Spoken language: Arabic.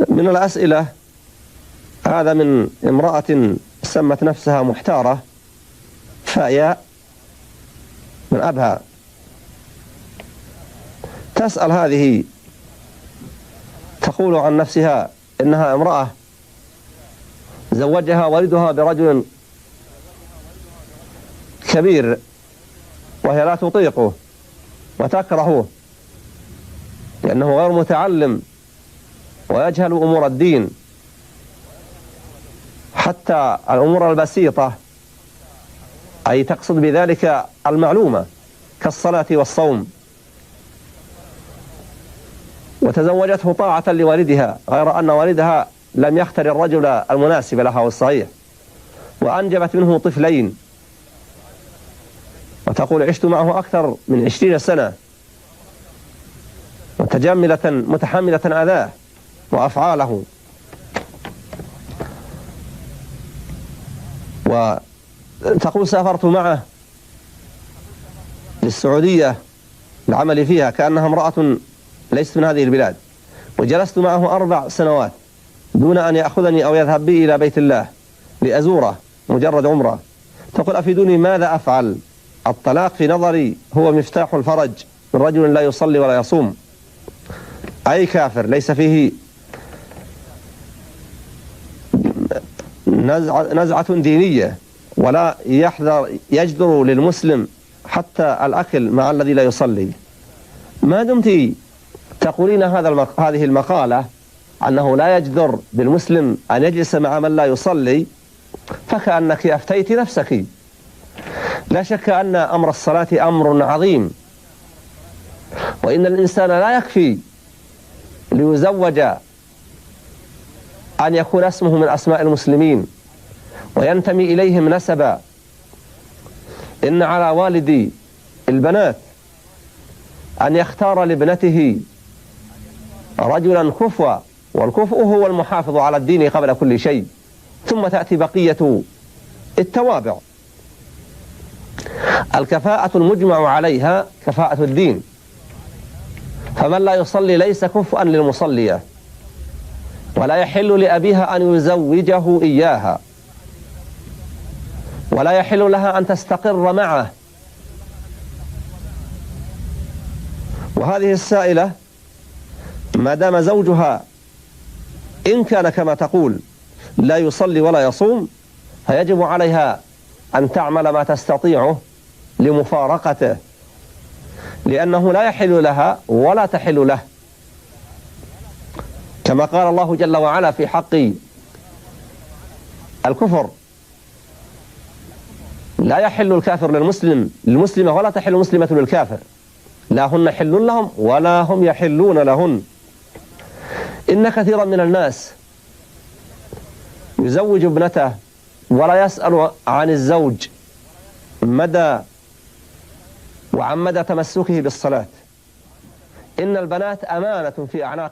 من الأسئلة هذا من امرأة سمت نفسها محتارة فاياء من أبها، تسأل هذه تقول عن نفسها إنها امرأة زوجها والدها برجل كبير وهي لا تطيقه وتكرهه لأنه غير متعلم ويجهل أمور الدين، حتى الأمور البسيطة، أي تقصد بذلك المعلومة كالصلاة والصوم، وتزوجته طاعة لوالدها، غير أن والدها لم يختر الرجل المناسب لها والصحيح، وأنجبت منه طفلين، وتقول عشت معه أكثر من 20 سنة متجملة متحملة أذاه وأفعاله. وتقول سافرت معه للسعودية العمل فيها كأنها امرأة ليست من هذه البلاد، وجلست معه 4 سنوات دون أن يأخذني أو يذهب بي إلى بيت الله لأزوره مجرد عمره. تقول أفيدوني ماذا أفعل؟ الطلاق في نظري هو مفتاح الفرج من رجل لا يصلي ولا يصوم، أي كافر ليس فيه نزعة دينية، ولا يجدر للمسلم حتى الأكل مع الذي لا يصلي. ما دمت تقولين هذه المقالة أنه لا يجدر بالمسلم أن يجلس مع من لا يصلي، فكأنك أفتيت نفسك. لا شك أن أمر الصلاة أمر عظيم، وإن الإنسان لا يكفي ليزوج أن يكون اسمه من أسماء المسلمين وينتمي إليهم نسبا. إن على والدي البنات أن يختار لابنته رجلا كفوا، والكفء هو المحافظ على الدين قبل كل شيء، ثم تأتي بقية التوابع. الكفاءة المجمع عليها كفاءة الدين، فمن لا يصلي ليس كفءا للمصلية، ولا يحل لأبيها أن يزوجه إياها، ولا يحل لها أن تستقر معه. وهذه السائلة ما دام زوجها إن كان كما تقول لا يصلي ولا يصوم، فيجب عليها أن تعمل ما تستطيعه لمفارقته، لأنه لا يحل لها ولا تحل له، كما قال الله جل وعلا في حق الكفر: لا يحل الكافر للمسلمة ولا تحل المسلمة للكافر، لا هن حل لهم ولا هم يحلون لهن. إن كثيرا من الناس يزوج ابنته ولا يسأل عن الزوج وعن مدى تمسكه بالصلاة. إن البنات أمانة في أعناق